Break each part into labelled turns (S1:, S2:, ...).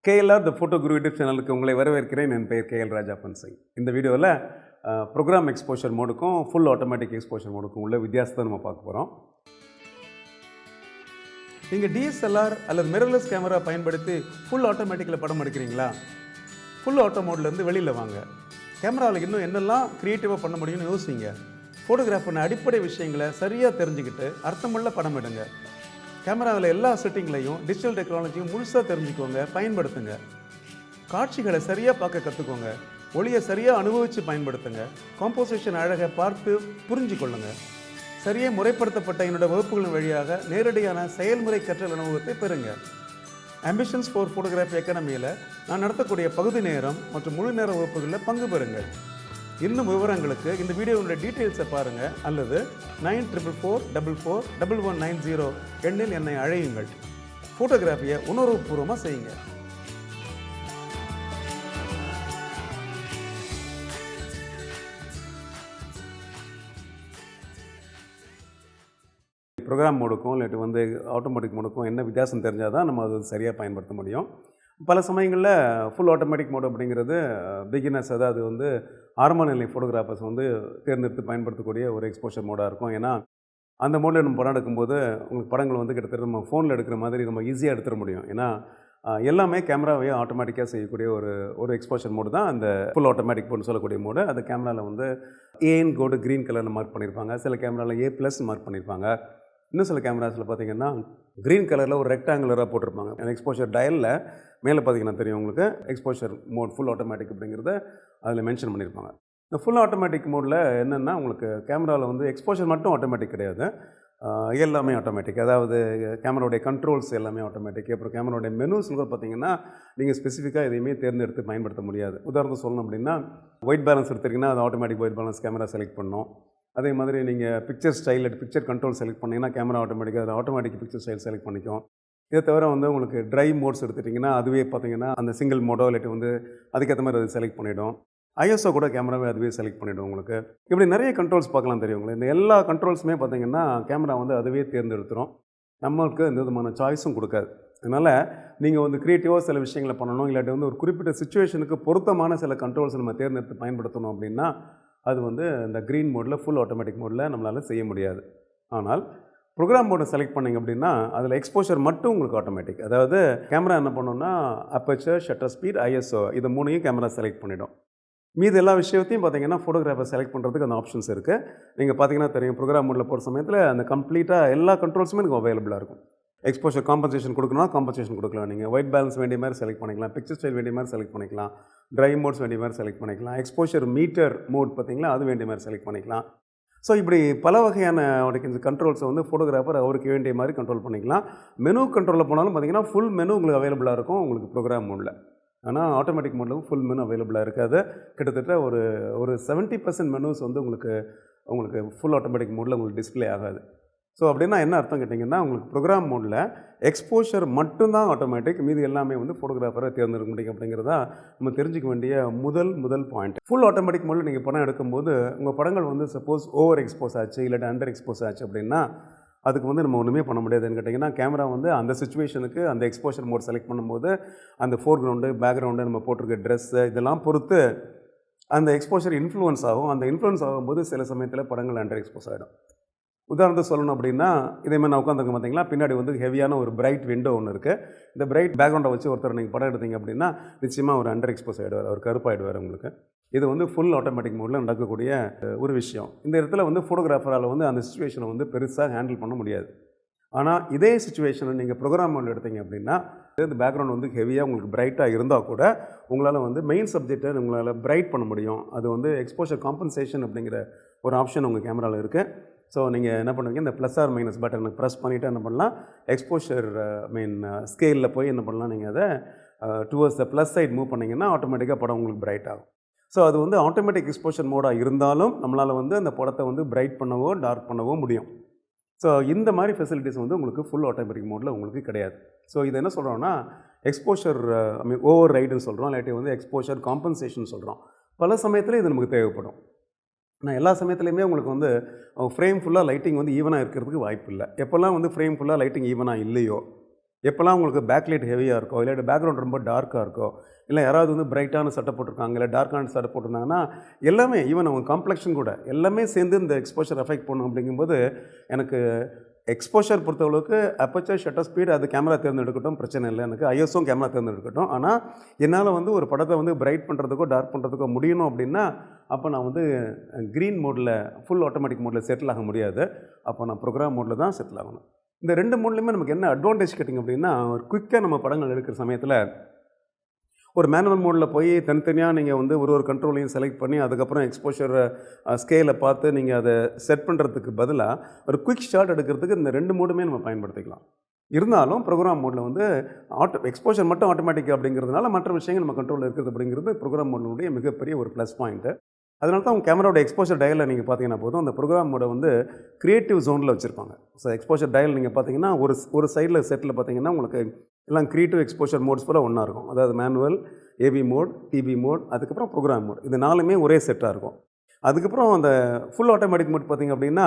S1: KLR the photo Guru YouTube சேனலுக்கு உங்களை வரவேற்கிறேன். என் பெயர் கேஎல் ராஜப்பன் சிங். இந்த வீடியோவில் ப்ரோக்ராம் எக்ஸ்போஷர் மோடுக்கும் ஃபுல் ஆட்டோமேட்டிக் எக்ஸ்போஷர் மோடுக்கும் உள்ள வித்தியாசத்தை நம்ம பார்க்க போகிறோம். நீங்கள் டிஎஸ்எல்ஆர் அல்லது மிரர்லெஸ் கேமரா பயன்படுத்தி ஃபுல் ஆட்டோமேட்டிக்கில் படம் எடுக்கிறீங்களா? ஃபுல் ஆட்டோ மோட்லேருந்து வெளியில் வாங்க. கேமராவில் இன்னும் என்னெல்லாம் க்ரியேட்டிவாக பண்ண முடியும்னு யோசிங்க. ஃபோட்டோகிராஃபர்னு அடிப்படை விஷயங்களை சரியாக தெரிஞ்சுக்கிட்டு அர்த்தமுள்ள படம் எடுங்க. கேமராவில் எல்லா செட்டிங்லையும் டிஜிட்டல் டெக்னாலஜியும் முழுசாக தெரிஞ்சுக்கோங்க, பயன்படுத்துங்க. காட்சிகளை சரியாக பார்க்க கற்றுக்கோங்க. ஒளியை சரியாக அனுபவித்து பயன்படுத்துங்க. காம்போசிஷன் அழகை பார்த்து புரிஞ்சு கொள்ளுங்க. சரியாக முறைப்படுத்தப்பட்ட என்னோடய வகுப்புகளின் வழியாக நேரடியான செயல்முறை கற்றல் அனுபவத்தை பெறுங்க. ஆம்பிஷன்ஸ் ஃபார் ஃபோட்டோகிராஃபி அகாடமியில் நான் நடத்தக்கூடிய பகுதி நேரம் மற்றும் முழு நேர வகுப்புகளில் பங்கு பெறுங்கள். இன்னும் விவரங்களுக்கு இந்த வீடியோவுடைய டீட்டெயில்ஸை பாருங்கள் அல்லது 9444441190 எண்ணில் என்னை அழையுங்கள். ஃபோட்டோகிராஃபியை உணர்வுபூர்வமாக செய்யுங்க. ப்ரோக்ராம் மோடுக்கும் இல்லாட்டி ஆட்டோமேட்டிக் மோடுக்கும் என்ன வித்தியாசம் தெரிஞ்சால் தான் நம்ம அது சரியாக பயன்படுத்த முடியும். பல சமயங்களில் ஃபுல் ஆட்டோமேட்டிக் மோடு அப்படிங்கிறது பிகினர்ஸ், அதாவது ஆரம்ப நிலை ஃபோட்டோகிராஃபர்ஸ் தேர்ந்தெடுத்து பயன்படுத்தக்கூடிய ஒரு எக்ஸ்போஷர் மோடாக இருக்கும். ஏன்னா அந்த மோடில் நம்ம படம் எடுக்கும்போது உங்களுக்கு படங்கள் கிட்டத்தட்ட நம்ம ஃபோனில் எடுக்கிற மாதிரி நம்ம ஈஸியாக எடுத்துட முடியும். ஏன்னா எல்லாமே கேமராவையே ஆட்டோமேட்டிக்காக செய்யக்கூடிய ஒரு எக்ஸ்போஷர் மோடு தான் அந்த ஃபுல் ஆட்டோமேட்டிக் மோடுன்னு சொல்லக்கூடிய மோடு. அந்த கேமராவில் ஏன் கோடு க்ரீன் கலரில் மார்க் பண்ணியிருப்பாங்க, சில கேமராவில் A+ மார்க் பண்ணியிருப்பாங்க. இன்னும் சில கேமராஸில் பார்த்தீங்கன்னா க்ரீன் கலரில் ஒரு ரெக்டாங்குலராக போட்டிருப்பாங்க. எக்ஸ்போஷர் டயலில் மேலே பார்த்தீங்கன்னா தெரியும் உங்களுக்கு, எக்ஸ்போஷர் மோட் ஃபுல் ஆட்டோமேட்டிக் அப்படிங்கிறத அதில் மென்ஷன் பண்ணியிருப்பாங்க. இந்த ஃபுல் ஆட்டோமேட்டிக் மோடில் என்னென்னா உங்களுக்கு கேமராவில் எக்ஸ்போஷர் மட்டும் ஆட்டோமேட்டிக் கிடையாது, எல்லாமே ஆட்டோமேட்டிக். அதாவது கேமராவுடைய கண்ட்ரோல்ஸ் எல்லாமே ஆட்டோமேட்டிக். அப்புறம் கேமராவுடைய மெனூஸ் பார்த்தீங்கன்னா நீங்கள் ஸ்பெசிஃபிக்காக எதையுமே தேர்ந்தெடுத்து பயன்படுத்த முடியாது. உதாரணத்துக்கு சொல்லணும் அப்படின்னா ஒயிட் பேலன்ஸ் எடுத்திங்கன்னா அது automatic white balance camera select பண்ணணும். அதே மாதிரி நீங்கள் picture style picture control select பண்ணிங்கன்னா கேமரா ஆட்டோமேட்டிக்காக அது ஆட்டோமேட்டிக் பிக்சர் ஸ்டைல் செலக்ட் பண்ணிக்கும். இதை தவிர உங்களுக்கு ட்ரைவ் மோட்ஸ் எடுத்துட்டிங்கன்னா அதுவே பார்த்தீங்கன்னா அந்த சிங்கிள் மோடோ இல்லாட்டி அதுக்கேற்ற மாதிரி அது செலக்ட் பண்ணிவிடும். ஐஎஸ்ஓ கூட கேமராவே அதுவே செலக்ட் பண்ணிவிடும் உங்களுக்கு. இப்படி நிறைய கண்ட்ரோல்ஸ் பார்க்கலாம் தெரியும் உங்களுக்கு. இந்த எல்லா கண்ட்ரோல்ஸுமே பார்த்தீங்கன்னா கேமரா அதுவே தேர்ந்தெடுத்துரும். நம்மளுக்கு எந்த விதமான சாய்ஸும் கொடுக்காது. அதனால் நீங்கள் க்ரியேட்டிவாக சில விஷயங்களை பண்ணணும், இல்லாட்டி ஒரு குறிப்பிட்ட சுச்சுவேஷனுக்கு பொருத்தமான சில கண்ட்ரோல்ஸ் நம்ம தேர்ந்தெடுத்து பயன்படுத்தணும் அப்படின்னா அது இந்த க்ரீன் மோடில் ஃபுல் ஆட்டோமேட்டிக் மோடில் நம்மளால் செய்ய முடியாது. ஆனால் ப்ரோக்ராம் மோடை செலக்ட் பண்ணிங்க அப்படின்னா அதில் எக்ஸ்போஷர் மட்டும் உங்களுக்கு ஆட்டோமேட்டிக். அதாவது கேமரா என்ன பண்ணணும்னா அப்பச்சர், ஷட்டர் ஸ்பீட், ஐஎஸ்ஓ இது மூணையும் கேமரா செலக்ட் பண்ணிவிடும். மீது எல்லா விஷயத்தையும் பார்த்தீங்கன்னா ஃபோட்டோகிராஃபர் செலக்ட் பண்ணுறதுக்கு அந்த ஆப்ஷன்ஸ் இருக்குது. நீங்கள் பார்த்தீங்கன்னா தெரியும், ப்ரோக்ராம் மோடில் போகிற சமயத்தில் அந்த கம்ப்ளீட்டாக எல்லா கண்ட்ரோல்ஸுமே எனக்கு அவைலபிளாக இருக்கும். எக்ஸ்போஷர் காம்பன்சேஷன் கொடுக்கணும்னா காம்பன்சேஷன் கொடுக்கலாம். நீங்கள் ஒயிட் பேலன்ஸ் வேண்டிய மாதிரி செலக்ட் பண்ணிக்கலாம், பிக்சர் ஸ்டைல் வேண்டிய மாதிரி செலக்ட் பண்ணிக்கலாம், ட்ரைவ் மோட்ஸ் வேண்டிய மாதிரி செலக்ட் பண்ணிக்கலாம், எக்ஸ்போஷர் மீட்டர் மோட் பார்த்தீங்களா அது வேண்டிய மாதிரி செலக்ட் பண்ணிக்கலாம். ஸோ இப்படி பல வகையான இந்த கண்ட்ரோல்ஸை ஃபோட்டோகிராஃபர் அவருக்கு வேண்டிய மாதிரி கண்ட்ரோல் பண்ணிக்கலாம். மெனு கண்ட்ரோலில் போனாலும் பார்த்தீங்கன்னா ஃபுல் மெனு உங்களுக்கு அவைலபிளாக இருக்கும் உங்களுக்கு ப்ரோக்ராம் மோடில். ஆனால் ஆட்டோமேட்டிக் மோடில் ஃபுல் மெனு அவைலபிளாக இருக்காது. கிட்டத்தட்ட ஒரு 70% மெனுஸ் உங்களுக்கு ஃபுல் ஆட்டோமேட்டிக் மோடில் உங்களுக்கு டிஸ்பிளே ஆகாது. ஸோ அப்படின்னா என்ன அர்த்தம் கேட்டிங்கன்னா உங்களுக்கு ப்ரோக்ராம் மோடில் எக்ஸ்போஷர் மட்டும்தான் ஆட்டோமேட்டிக், மீது எல்லாமே ஃபோட்டோகிராஃபரை தேர்ந்தெடுக்க முடியும். அப்படிங்கிறதா நம்ம தெரிஞ்சிக்க வேண்டிய முதல் பாயிண்ட். ஃபுல் ஆட்டோமேட்டிக் மோடில் நீங்கள் படம் எடுக்கும்போது உங்கள் படங்கள் சப்போஸ் ஓவர் எக்ஸ்போஸ் ஆச்சு இல்லாட்டி அண்டர் எக்ஸ்போஸ் ஆச்சு அப்படின்னா அதுக்கு நம்ம ஒன்றுமே பண்ண முடியாதுன்னு கேட்டிங்கன்னா கேமரா அந்த சிச்சுவேஷனுக்கு அந்த எக்ஸ்போஷர் மோட் செலக்ட் பண்ணும்போது அந்த ஃபோர்க்ரவுண்டு, பேக்ரவுண்டு, நம்ம போட்டிருக்க ட்ரெஸ்ஸு இதெல்லாம் பொறுத்து அந்த எக்ஸ்போஷர் இன்ஃப்ளூயன்ஸ் ஆகும். அந்த இன்ஃப்ளூயன்ஸ் ஆகும்போது சில சமயத்தில் படங்கள் அண்டர் எக்ஸ்போஸ் ஆகிடும். உதாரணத்துக்கு சொல்லணும் அப்படின்னா இதேமாதிரி நான் உட்காந்துருக்க பார்த்தீங்களா, பின்னாடி ஹெவியான ஒரு பிரைட் விண்டோ ஒன்று இருக்குது. இந்த பிரைட் பேக்ரவுண்டை வச்சு ஒருத்தர் நீங்கள் படம் எடுத்தீங்க அப்படின்னா நிச்சயமாக ஒரு அண்டர் எக்ஸ்போஸ் ஆகிடுவார், அவர் கருப்பாயிடுவார் உங்களுக்கு. இது ஃபுல் ஆட்டோமேட்டிக் மோடில் நடக்கக்கூடிய ஒரு விஷயம். இந்த இடத்துல ஃபோட்டோகிராஃபரால் அந்த சிச்சுவேஷனை பெருசாக ஹேண்டில் பண்ண முடியாது. ஆனால் இதே சிச்சுவேஷனை நீங்கள் ப்ரோக்ராம் மோடில் எடுத்தீங்க அப்படின்னா இந்த பேக்ரவுண்ட் ஹெவியாக உங்களுக்கு பிரைட்டாக இருந்தால் கூட உங்களால் மெயின் சப்ஜெக்டை உங்களால் பிரைட் பண்ண முடியும். அது எக்ஸ்போஷர் காம்பன்சேஷன் அப்படிங்கிற ஒரு ஆப்ஷன் உங்கள் கேமராவில் இருக்குது. ஸோ நீங்கள் என்ன பண்ணுவீங்க, இந்த ப்ளஸ் ஆர் மைனஸ் பட்டனை ப்ரெஸ் பண்ணிவிட்டு என்ன பண்ணலாம், எக்ஸ்போஷர் ஸ்கேலில் போய் என்ன பண்ணலாம், நீங்கள் அதை towards the plus side move பண்ணிங்கன்னா ஆட்டோமேட்டிக்காக படம் உங்களுக்கு பிரைட் ஆகும். ஸோ அது ஆட்டோமேட்டிக் எக்ஸ்போஷர் மோடாக இருந்தாலும் நம்மளால் அந்த படத்தை பிரைட் பண்ணவோ டார்க் பண்ணவோ முடியும். ஸோ இந்த மாதிரி ஃபெசிலிட்டிஸ் உங்களுக்கு ஃபுல் ஆட்டோமேட்டிக் மோடில் உங்களுக்கு கிடையாது. ஸோ இது என்ன சொல்கிறோன்னா எக்ஸ்போஷர் ஓவர் ரைடுன்னு சொல்கிறோம், இல்லாட்டி எக்ஸ்போஷர் காம்பன்சேஷன் சொல்கிறோம். பல சமயத்தில் இது நமக்கு தேவைப்படும். நான் எல்லா சமயத்துலையுமே உங்களுக்கு ஃப்ரேம் ஃபுல்லாக லைட்டிங் ஈவனாக இருக்கிறதுக்கு வாய்ப்பு இல்லை. எப்போல்லாம் ஃப்ரேம் ஃபுல்லாக லைட்டிங் ஈவனாக இல்லையோ எப்போல்லாம் உங்களுக்கு பேக்லைட் ஹெவியாக இருக்கோ, இல்லாட்டி பேக்ரவுண்ட் ரொம்ப டார்க்காக இருக்கோ, இல்லை யாராவது வந்து பிரைட்டான சட்டை போட்டிருக்காங்க, இல்லை டார்க்கான சட்டை போட்டிருந்தாங்கன்னா, எல்லாமே ஈவன் அவங்க காம்ப்ளெக்ஷன் கூட எல்லாமே சேர்ந்து இந்த எக்ஸ்போஷர் எஃபெக்ட் பண்ணும். அப்படிங்கும்போது எனக்கு எக்ஸ்போஷர் பொறுத்தளவுக்கு அப்பச்சர், ஷட்டர் ஸ்பீட் அது கேமரா தேர்ந்தெடுக்கட்டும், பிரச்சனை இல்லை. எனக்கு ஐஎஸ்ஓ கேமரா தேர்ந்தெடுக்கட்டும். ஆனால் என்னால் வந்து ஒரு படத்தை வந்து பிரைட் பண்ணுறதுக்கோ டார்க் பண்ணுறதுக்கோ முடியணும் அப்படின்னா, அப்போ நான் வந்து க்ரீன் மோடில் ஃபுல் ஆட்டோமேட்டிக் மோடில் செட்டில் ஆக முடியாது. அப்போ நான் ப்ரோக்ராம் மோடில் தான் செட்டில் ஆகணும். இந்த 2 மோட்லையுமே நமக்கு என்ன அட்வான்டேஜ் கேட்டிங்க அப்படின்னா, ஒரு குயிக்காக நம்ம படங்கள் எடுக்கிற சமயத்தில் ஒரு மேனுவல் மோடில் போய் தனித்தனியாக நீங்கள் வந்து ஒரு கண்ட்ரோலையும் செலக்ட் பண்ணி அதுக்கப்புறம் எக்ஸ்போஷர் ஸ்கேலை பார்த்து நீங்கள் அதை செட் பண்ணுறதுக்கு பதிலாக ஒரு குயிக் ஷாட் எடுக்கிறதுக்கு இந்த 2 மோடுமே நம்ம பயன்படுத்திக்கலாம். இருந்தாலும் ப்ரோக்ராம் மோடில் வந்து எக்ஸ்போஷர் மட்டும் ஆட்டோமேட்டிக் அப்படிங்கிறதுனால மற்ற விஷயங்கள் நம்ம கண்ட்ரோலில் இருக்குது அப்படிங்கிறது ப்ரோக்ராம் மோடினுடைய மிகப்பெரிய ஒரு ப்ளஸ் பாயிண்ட்டு. அதனால தான் உங்கள் கேமராவோட எக்ஸ்போஷர் டயலில் நீங்கள் பார்த்தீங்கன்னா போதும், அந்த ப்ரோக்ராம் மோடை வந்து கிரியேட்டிவ் ஜோனில் வச்சுருப்பாங்க. ஸோ எக்ஸ்போஷர் டயல் நீங்கள் பார்த்தீங்கன்னா ஒரு சைடில் செட்டில் பார்த்தீங்கன்னா உங்களுக்கு எல்லாம் கிரியேட்டிவ் எக்ஸ்போஷர் மோட்ஸ் போல் ஒன்றா இருக்கும். அதாவது manual, AV mode, DP mode, அதுக்கப்புறம் ப்ரோக்ராம் மோட், இது 4மே ஒரே செட்டாக இருக்கும். அதுக்கப்புறம் அந்த ஃபுல் ஆட்டோமேட்டிக் மோட் பார்த்திங்க அப்படின்னா,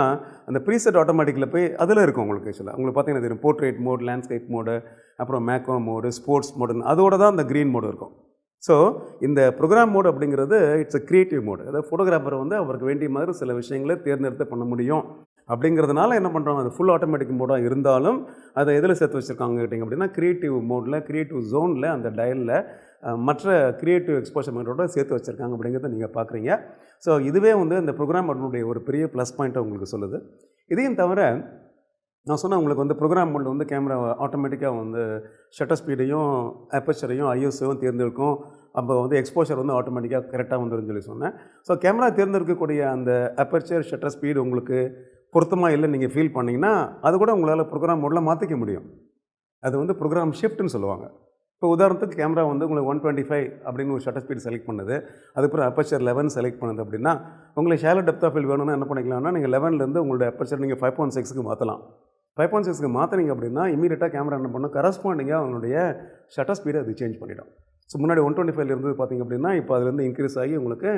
S1: அந்த ப்ரீசெட் ஆட்டோமேட்டிக்கில் போய் அதில் இருக்கும் உங்களுக்கு ஆக்சுவலாக. உங்களுக்கு பார்த்தீங்கன்னா தெரியும், போர்ட்ரேட் மோட், லேண்ட்ஸ்கேப் மோடு, அப்புறம் மேக்ரோ மோடு, ஸ்போர்ட்ஸ் மோடுன்னு அதோட தான் அந்த க்ரீன் மோடு இருக்கும். ஸோ இந்த ப்ரோக்ராம் மோட் அப்படிங்கிறது இட்ஸ் அ கிரியேட்டிவ் மோடு. அதாவது ஃபோட்டோகிராஃபர் வந்து அவருக்கு வேண்டிய மாதிரி சில விஷயங்களை தேர்ந்தெடுத்து பண்ண முடியும் அப்படிங்கிறதுனால என்ன பண்ணுறாங்க, அது ஃபுல் ஆட்டோமேட்டிக் மோடாக இருந்தாலும் அதை எதில் சேர்த்து வச்சுருக்காங்க கேட்டிங்க அப்படின்னா, கிரியேட்டிவ் மோடில், கிரியேட்டிவ் ஜோனில், அந்த டயலில் மற்ற கிரியேட்டிவ் எக்ஸ்போஷர் மோட்டோட சேர்த்து வச்சுருக்காங்க அப்படிங்கிறத நீங்கள் பார்க்குறீங்க. ஸோ இதுவே வந்து இந்த ப்ரோக்ராம் மோடுடைய ஒரு பெரிய ப்ளஸ் பாயிண்ட்டை உங்களுக்கு சொல்லுது. இதையும் தவிர நான் சொன்னேன் உங்களுக்கு வந்து ப்ரோக்ராம் மோடில் வந்து கேமரா ஆட்டோமேட்டிக்காக வந்து ஷட்டர் ஸ்பீடையும் அப்பச்சரையும் ஐஎஸ்ஓவும் தேர்ந்தெடுக்கும். அப்போ வந்து எக்ஸ்போஷர் வந்து ஆட்டோமேட்டிக்காக கரெக்டாக வந்துருன்னு சொல்லி சொன்னேன். ஸோ கேமரா தேர்ந்தெடுக்கக்கூடிய அந்த அப்பச்சர், ஷட்டர் ஸ்பீடு உங்களுக்கு பொருத்தமாக இல்லைன்னு நீங்கள் ஃபீல் பண்ணிங்கன்னா, அது கூட உங்களால் ப்ரோக்ராம் மோடில் மாற்றிக்க முடியும். அது வந்து ப்ரோக்ராம் ஷிஃப்ட்னு சொல்லுவாங்க. இப்போ உதாரணத்துக்கு கேமரா வந்து உங்களுக்கு 125 அப்படின்னு ஒரு ஷட்டர் ஸ்பீடு செலக்ட் பண்ணுது, அதுக்கப்புறம் அப்பச்சர் 11 செலக்ட் பண்ணுது அப்படின்னா, உங்களுக்கு ஷாலோ டெப்த் ஆஃப் ஃபீல்ட் வேணும்னா என்ன பண்ணிக்கலாம்னா, நீங்கள் 11லேருந்து உங்களோட அப்பச்சர் நீங்கள் 5.6க்கு மாற்றலாம். 5.6க்கு மாற்றினீங்க அப்படின்னா இமீடியட்டாக கேமரா என்ன பண்ணும், கரஸ்பாண்டிங்காக அவங்களுடைய ஷட்டர் ஸ்பீடை அது சேஞ்ச் பண்ணிடும். ஸோ முன்னாடி 125 இருந்தது பார்த்திங்க அப்படின்னா, இப்போ அதுலேருந்து இன்க்ரீஸ் ஆகி உங்களுக்கு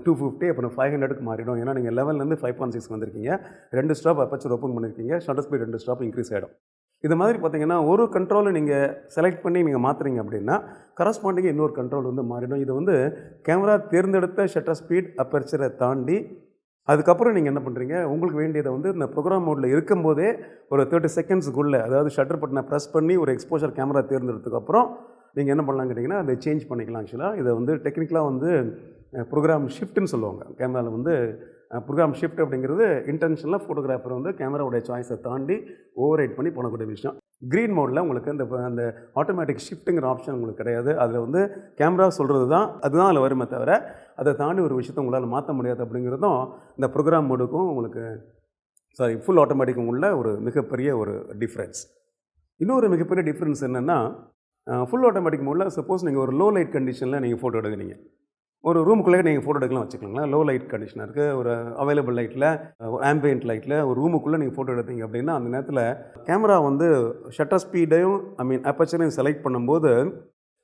S1: 250 அப்புறம் 500க்கு மாறிடும். ஏன்னா நீங்கள் 11லேருந்து 5.6 வந்திருக்கீங்க, 2 ஸ்டாப் அப்பச்சர் ஓப்பன் பண்ணியிருக்கீங்க, ஷட்டர் ஸ்பீட் 2 ஸ்டாப் இன்க்ரீஸ் ஆகிடும். இது மாதிரி பார்த்திங்கன்னா ஒரு கண்ட்ரோலை நீங்கள் செலக்ட் பண்ணி நீங்கள் மாற்றுறீங்க அப்படின்னா கரஸ்பாண்டிங்காக இன்னொரு கண்ட்ரோல் வந்து மாறிடும். இது வந்து கேமரா தேர்ந்தெடுத்த ஷட்டர் ஸ்பீட் அப்பர்ச்சரை தாண்டி அதுக்கப்புறம் நீங்கள் என்ன பண்ணுறீங்க, உங்களுக்கு வேண்டியதை வந்து இந்த ப்ரோக்ராம் மோடில் இருக்கும்போதே ஒரு 30 செகண்ட்ஸுக்குள்ளே, அதாவது ஷட்டர் பட்டனை ப்ரெஸ் பண்ணி ஒரு எக்ஸ்போஷர் கேமரா தேர்ந்தெடுத்ததுக்கப்புறம் நீங்கள் என்ன பண்ணலாம் கேட்டிங்கன்னா, அதை சேஞ்ச் பண்ணிக்கலாம். ஆக்சுவலாக இதை வந்து டெக்னிக்கலாக வந்து ப்ரோக்ராம் ஷிஃப்ட்னு சொல்லுவாங்க. கேமராவில் வந்து ப்ரோக்ராம் ஷிஃப்ட் அப்படிங்கிறது இன்டென்ஷனலாக ஃபோட்டோகிராஃபர் வந்து கேமராவுடைய சாய்ஸை தாண்டி ஓவர் ரைட் பண்ணி பண்ணக்கூடிய விஷயம். க்ரீன் மோடில் உங்களுக்கு அந்த ஆட்டோமேட்டிக் ஷிஃப்ட்டுங்கிற ஆப்ஷன் உங்களுக்கு கிடையாது. அதில் வந்து கேமரா சொல்கிறது தான் அதுதான் அதில் வருமே தவிர அதை தாண்டி ஒரு விஷயத்தை உங்களால் மாற்ற முடியாது. அப்படிங்கிறதும் இந்த ப்ரோக்ராம் மோடுக்கும் உங்களுக்கு ஃபுல் ஆட்டோமேட்டிக்கும் உள்ள ஒரு மிகப்பெரிய ஒரு டிஃப்ரென்ஸ். இன்னொரு மிகப்பெரிய டிஃப்ரென்ஸ் என்னென்னா, ஃபுல் ஆட்டோமேட்டிக் மோடில் சப்போஸ் நீங்கள் ஒரு லோ லைட் கண்டிஷனில் நீங்கள் ஃபோட்டோ எடுக்கிறீங்க, ஒரு ரூமுக்குள்ளே நீங்கள் ஃபோட்டோ எடுக்கலாம் வச்சுக்கோங்களேன். லோ லைட் கண்டிஷனாக இருக்குது, ஒரு அவைலபிள் லைட்டில், ஒரு ஆம்பியன்ட் லைட்டில் ஒரு ரூமுக்குள்ளே நீங்கள் ஃபோட்டோ எடுத்தீங்க அப்படின்னா, அந்த நேரத்தில் கேமரா வந்து ஷட்டர் ஸ்பீடையும் அப்பச்சரையும் செலக்ட் பண்ணும்போது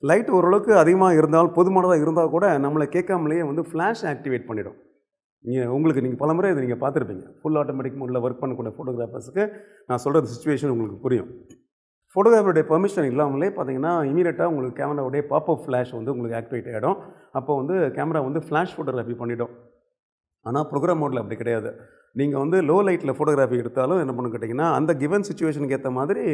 S1: லைட் ஓரளவுக்கு அதிகமாக இருந்தால், போதுமானதாக இருந்தால் கூட நம்மளை கேட்காமலேயே வந்து ஃப்ளாஷ் ஆக்டிவேட் பண்ணிடும். நீங்கள் பல முறை இதை நீங்கள் பார்த்துருப்பீங்க. ஃபுல் ஆட்டோமேட்டிக் மோடில் ஒர்க் பண்ணக்கூடிய ஃபோட்டோகிராஃபர்ஸுக்கு நான் சொல்கிற சிச்சுவேஷன் உங்களுக்கு புரியும். ஃபோட்டோகிராஃபருடைய பெர்மிஷன் இல்லாமலே பார்த்தீங்கன்னா இமீடியட்டாக உங்களுக்கு கேமராவுடைய பாப்அப் ஃப்ளாஷ் வந்து உங்களுக்கு ஆக்டிவேட் ஆகிடும். அப்போ வந்து கேமரா வந்து ஃப்ளாஷ் ஃபோட்டோகிராஃபி பண்ணிவிடும். ஆனால் ப்ரோக்ராம் மோடில் அப்படி கிடையாது. நீங்கள் வந்து லோ லைட்டில் ஃபோட்டோகிராஃபி எடுத்தாலும் என்ன பண்ணு கேட்டிங்கன்னா, அந்த கிவன் சிச்சுவேஷனுக்கு ஏற்ற மாதிரி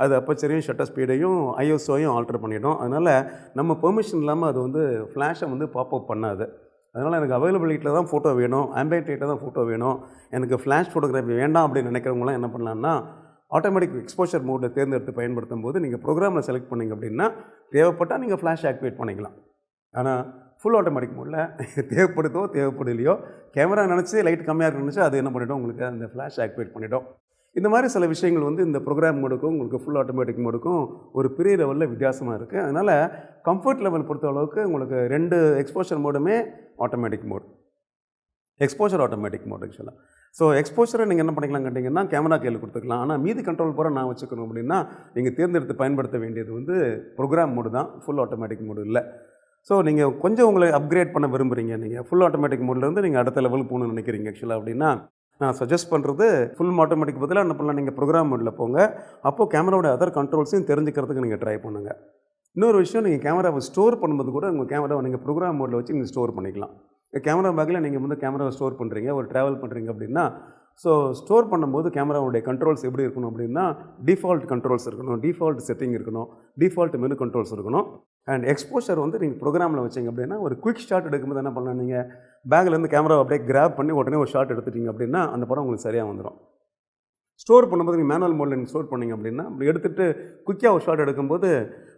S1: அது அப்பச்சரையும் ஷட்டர் ஸ்பீடையும் ஐஎஸ்ஓயும் ஆல்டர் பண்ணிவிடும். அதனால் நம்ம பெர்மிஷன் இல்லாமல் அது வந்து ஃப்ளாஷை வந்து பாப்அப் பண்ணாது. அதனால் எனக்கு அவைலபிள் லைட்டில் தான் ஃபோட்டோ வேணும், ஆம்பியன்ட் லைட்டில் தான் ஃபோட்டோ வேணும், எனக்கு ஃப்ளாஷ் ஃபோட்டோகிராஃபி வேண்டாம் அப்படின்னு நினைக்கிறவங்களாம் என்ன பண்ணலான்னா, ஆட்டோமேட்டிக் எக்ஸ்போஷர் மோடில் தேர்ந்தெடுத்து பயன்படுத்தும் போது நீங்கள் ப்ரோக்ராமில் செலக்ட் பண்ணிங்க அப்படின்னா தேவைப்பட்டால் நீங்கள் ஃப்ளாஷ் ஆக்டிவேட் பண்ணிக்கலாம். ஆனால் ஃபுல் ஆட்டோமேட்டிக் மோடில் தேவைப்படலையோ கேமரா நினச்சி லைட் கம்மியாக இருக்குன்னு அது என்ன பண்ணிவிடும், உங்களுக்கு அந்த ஃப்ளாஷ் ஆக்டிவேட் பண்ணிவிடும். இந்த மாதிரி சில விஷயங்கள் வந்து இந்த ப்ரோக்ராம் மோடுக்கும் உங்களுக்கு ஃபுல் ஆட்டோமேட்டிக் மோடுக்கும் ஒரு பெரிய லெவலில் வித்தியாசமாக இருக்குது. அதனால் கம்ஃபர்ட் லெவல் பொறுத்த அளவுக்கு உங்களுக்கு 2 எக்ஸ்போஷர் மோடுமே automatic mode, exposure automatic mode ஆக்சுவலாக. ஸோ எக்ஸ்போஷரை நீங்கள் என்ன பண்ணிக்கலாம் கேட்டிங்கன்னா, கேமரா கையில் கொடுத்துக்கலாம். ஆனால் மீதி கண்ட்ரோல் பூரா நான் வச்சுக்கணும் அப்படின்னா நீங்கள் தேர்ந்தெடுத்து பயன்படுத்த வேண்டியது வந்து ப்ரோக்ராம் மோடு தான், ஃபுல் ஆட்டோமேட்டிக் மோடு இல்லை. ஸோ நீங்கள் கொஞ்சம் உங்களை அப்கிரேட் பண்ண விரும்புகிறீங்க, நீங்கள் ஃபுல் ஆட்டோமேட்டிக் மோட்லேருந்து நீங்கள் அடுத்த லெவலுக்கு போகணும்னு நினைக்கிறீங்க ஆக்சுவலாக அப்படின்னா, நான் சஜஸ்ட் பண்ணுறது ஃபுல் ஆட்டோமேட்டிக் பதிலாக என்ன பண்ணலாம், நீங்கள் ப்ரோக்ராம் மோடில் போங்க. அப்போது கேமராவோட அதர் கண்ட்ரோல்ஸையும் தெரிஞ்சுக்கிறதுக்கு நீங்கள் ட்ரை பண்ணுங்கள். இன்னொரு விஷயம், நீங்கள் கேமராவை ஸ்டோர் பண்ணும்போது கூட உங்கள் கேமராவை நீங்கள் ப்ரோக்ராம் மோடில் வச்சு நீங்கள் ஸ்டோர் பண்ணிக்கலாம். கேமரா பேக்கில் நீங்கள் வந்து கேமராவை ஸ்டோர் பண்ணுறீங்க, ஒரு ட்ராவல் பண்ணுறீங்க அப்படின்னா, ஸோ ஸ்டோர் பண்ணும்போது கேமராவுடைய கண்ட்ரோல்ஸ் எப்படி இருக்கணும் அப்படின்னா, டிஃபால்ட் கண்ட்ரோல்ஸ் இருக்கணும், டிஃபால்ட் செட்டிங் இருக்கணும், டிஃபால்ட் மெனு கண்ட்ரோல்ஸ் இருக்கணும். அண்ட் எக்ஸ்போஷர் வந்து நீங்கள் ப்ரோக்ராமில் வச்சிங்க அப்படின்னா, ஒரு குயிக் ஷாட் எடுக்கும்போது என்ன பண்ணலாம், நீங்கள் பேக்லேருந்து கேமராவை அப்படியே கிராப் பண்ணி உடனே ஒரு ஷாட் எடுத்துட்டீங்க அப்படின்னா அந்த படம் உங்களுக்கு சரியாக வந்துடும். ஸ்டோர் பண்ணும்போது நீங்கள் மேனுவல் மோடில் நீங்கள் ஸ்டோர் பண்ணிங்க அப்படின்னா, அப்படி எடுத்துகிட்டு குயிக்காக ஒரு ஷாட் எடுக்கும்போது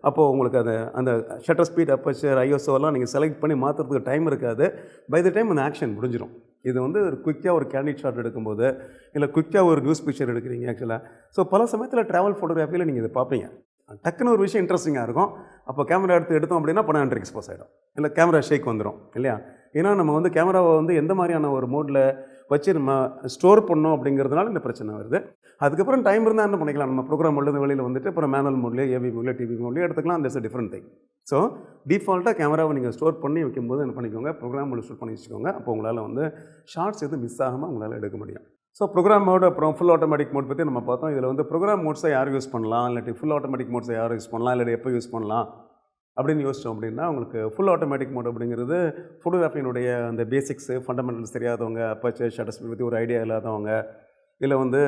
S1: அப்போது உங்களுக்கு அந்த ஷட்டர் ஸ்பீட், அப்பச்சர், ஐஎஸ்ஓலாம் நீங்கள் செலக்ட் பண்ணி மாற்றுறதுக்கு டைம் இருக்காது. பை த டைம் அந்த ஆக்ஷன் முடிஞ்சிடும். இது வந்து ஒரு குயிக்காக ஒரு கேண்டிட் ஷாட் எடுக்கும்போது, இல்லை குயிக்காக ஒரு நியூஸ் பிக்சர் எடுக்கிறீங்க ஆக்சுவலாக. ஸோ பல சமயத்தில் ட்ராவல் ஃபோட்டோகிராஃபியில் நீங்கள் இதை பார்ப்பீங்க. டக்குன்னு ஒரு விஷயம் இன்ட்ரெஸ்டிங்காக இருக்கும். அப்போ கேமரா எடுத்தோம் அப்படின்னா படம் அண்டர் எக்ஸ்போஸ் ஆகிடும், இல்லை கேமரா ஷேக் வந்துடும் இல்லையா. ஏன்னா நம்ம வந்து கேமராவை வந்து எந்த மாதிரியான ஒரு மோடில் வச்சு நம்ம ஸ்டோர் பண்ணோம் அப்படிங்கிறதுனால இந்த பிரச்சனை வருது. அதுக்கப்புறம் டைம் இருந்தால் என்ன பண்ணிக்கலாம், நம்ம ப்ரோக்ராம் மோட்லேருந்து வெளியில் வந்துட்டு அப்புறம் மேனுவல் மோட்லேயே, ஏவி மோட்லேயே, டிவி மோட்லேயே எடுத்துக்கலாம். That's a different thing. So டிஃபால்ட்டாக கேமராவை நீங்கள் ஸ்டோர் பண்ணி வைக்கும்போது என்ன பண்ணிக்கோங்க, ப்ரோக்ராம் மோடில் ஸ்டோர் பண்ணி வச்சுக்கோங்க. அப்போ உங்களால் வந்து ஷார்ட்ஸ் எதுவும் மிஸ் ஆகாமல் உங்களால் எடுக்க முடியும். ஸோ ப்ரோக்ராம் மோடு அப்புறம் ஃபுல் ஆட்டோமேட்டிக் மோட் பற்றி நம்ம பார்த்தோம். இதில் வந்து ப்ரோக்ராம் மோட்ஸை யார் யூஸ் பண்ணலாம், இல்லாட்டி ஃபுல் ஆட்டோமேட்டிக் மோட்ஸை யார் யூஸ் பண்ணலாம், இல்லாட்டி எப்போ யூஸ் பண்ணலாம் அப்படின்னு யோசித்தோம் அப்படின்னா, உங்களுக்கு ஃபுல் ஆட்டோமேட்டிக் மோட் அப்படிங்கிறது ஃபோட்டோகிராஃபியினுடைய அந்த பேசிக்ஸு, ஃபண்டமெண்டல்ஸ் தெரியாதவங்க, அப்பச்சர், ஷட்டர் ஸ்பீட் பற்றி ஒரு ஐடியா இல்லாதவங்க, இல்லை வந்து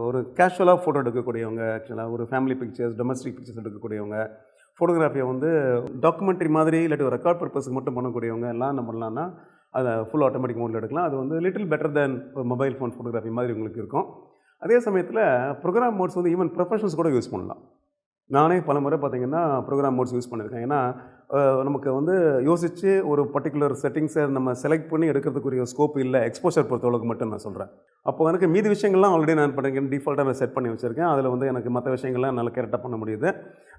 S1: ஒரு கேஷுவலாக ஃபோட்டோ எடுக்கக்கூடியவங்க, ஆக்சுவலாக ஒரு ஃபேமிலி பிக்சர்ஸ், டொமஸ்டிக் பிக்சர்ஸ் எடுக்கக்கூடியவங்க, ஃபோட்டோகிராஃபியை வந்து டாக்குமெண்ட்ரி மாதிரி இல்லாட்டி ஒரு ரெக்கார்ட் பர்பஸுக்கு மட்டும் பண்ணக்கூடியவங்க எல்லாம் என்ன பண்ணலான்னா அதை ஃபுல் ஆட்டோமேட்டிக் மோடில் எடுக்கலாம். அது வந்து லிட்டில் பெட்டர் தேன் ஒரு மொபைல் ஃபோன் ஃபோட்டோகிராஃபி மாதிரி உங்களுக்கு இருக்கும். அதே சமயத்தில் ப்ரோக்ராம் மோட்ஸ் வந்து ஈவன் ப்ரொஃபஷனல்ஸ் கூட யூஸ் பண்ணலாம். நானே பல முறை பார்த்திங்கன்னா ப்ரோக்ராம் மோட்ஸ் யூஸ் பண்ணியிருக்கேன். ஏன்னா நமக்கு வந்து யோசித்து ஒரு பர்டிகுலர் செட்டிங்ஸை நம்ம செலக்ட் பண்ணி எடுக்கிறதுக்குரிய ஸ்கோப் இல்லை, எக்ஸ்போஷர் பொறுத்தளவுக்கு மட்டும் நான் சொல்கிறேன். அப்போ எனக்கு மீதி விஷயங்கள்லாம் ஆல்ரெடி நான் பண்ணிருக்கேன், டிஃபால்ட்டாக நான் செட் பண்ணி வச்சுருக்கேன். அதில் வந்து எனக்கு மற்ற விஷயங்கள்லாம் நல்லா கரெக்டாக பண்ண முடியுது.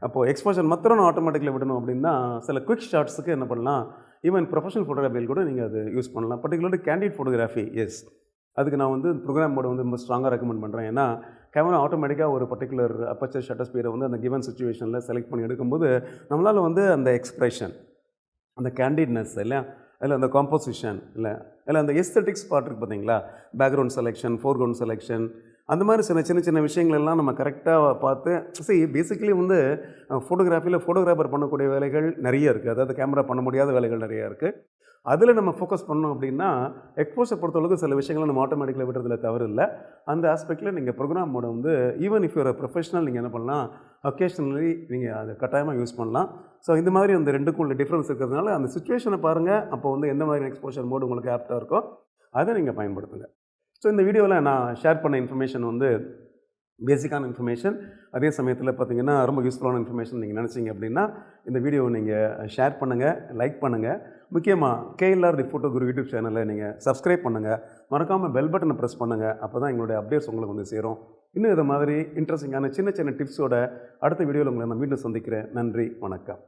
S1: அப்போது எக்ஸ்போஷர் மாத்திரம் நான் ஆட்டோமேட்டிக்கில் விடணும் அப்படின்னா சில குவிக் ஷாட்ஸுக்கு என்ன பண்ணலாம், ஈவன் ப்ரொஃபஷனல் ஃபோட்டோகிராஃபியில் கூட நீங்கள் அது யூஸ் பண்ணலாம். பர்டிகுலர்லி கேண்டிட் ஃபோட்டோகிராஃபி, எஸ், அதுக்கு நான் வந்து ப்ரோக்ராம் மோட் வந்து ரொம்ப ஸ்ட்ராங்காக ரெக்கமெண்ட் பண்ணுறேன். ஏன்னா கேமரா ஆட்டோமேட்டிக்காக ஒரு பர்டிகுலர் அப்பச்சர், ஷட்டர் ஸ்பீடை வந்து அந்த கிவன் சுச்சுவேஷனில் செலக்ட் பண்ணி எடுக்கும்போது நம்மளால் வந்து அந்த எக்ஸ்ப்ரெஷன், அந்த கேண்டிட்னஸ் இல்லை, அதில் அந்த காம்போசிஷன் இல்லை அந்த எஸ்தெட்டிக்ஸ் பார்ட் இருக்குது பார்த்தீங்களா, பேக்ரவுண்ட் செலெக்ஷன், ஃபோர்க்ரவுண்ட் செலெக்ஷன், அந்த மாதிரி சின்ன சின்ன விஷயங்கள் எல்லாம் நம்ம கரெக்டாக பார்த்து பேசிக்கலி வந்து ஃபோட்டோகிராஃபியில் ஃபோட்டோகிராஃபர் பண்ணக்கூடிய வேலைகள் நிறைய இருக்குது. அதாவது கேமரா பண்ண முடியாத வேலைகள் நிறையா இருக்குது. அதில் நம்ம ஃபோக்கஸ் பண்ணோம் அப்படின்னா எக்ஸ்போஷர் பொறுத்தளவுக்கு சில விஷயங்களை நம்ம ஆட்டோமேட்டிக்கில் விடுறதுல தவறு இல்லை. அந்த ஆஸ்பெக்டில் நீங்கள் ப்ரோக்ராம் மோட வந்து ஈவன் இஃப் யூர் ப்ரொஃபஷனல் நீங்கள் என்ன பண்ணலாம், ஒகேஷ்னலி நீங்கள் அதை கட்டாயமாக யூஸ் பண்ணலாம். ஸோ இந்த மாதிரி அந்த ரெண்டுக்கும் உள்ள டிஃப்ரென்ஸ் இருக்கிறதுனால அந்த சுச்சுவேஷனை பாருங்கள். அப்போ வந்து எந்த மாதிரி எக்ஸ்போஷர் மோடு உங்களுக்கு ஆப்டாக இருக்கோ அதை நீங்கள் பயன்படுத்துங்க. ஸோ இந்த வீடியோவில் நான் ஷேர் பண்ண இன்ஃபர்மேஷன் வந்து பேசிக்கான இன்ஃபர்மேஷன், அதே சமயத்தில் பார்த்திங்கன்னா ரொம்ப யூஸ்ஃபுல்லான இன்ஃபர்மேஷன் நீங்கள் நினச்சிங்க அப்படின்னா இந்த வீடியோவை நீங்கள் ஷேர் பண்ணுங்கள், லைக் பண்ணுங்கள். முக்கியமாக KLR the photo Guru YouTube சேனலை நீங்கள் சப்ஸ்கிரைப் பண்ணுங்கள். மறக்காமல் பெல் பட்டனை ப்ரெஸ் பண்ணுங்கள். அப்போ தான் எங்களுடைய அப்டேட்ஸ் உங்களுக்கு வந்து சேரும். இன்னும் இதை மாதிரி இன்ட்ரெஸ்டிங்கான சின்ன சின்ன டிப்ஸோட அடுத்த வீடியோவில் உங்களை நான் மீண்டும் சந்திக்கிறேன். நன்றி, வணக்கம்.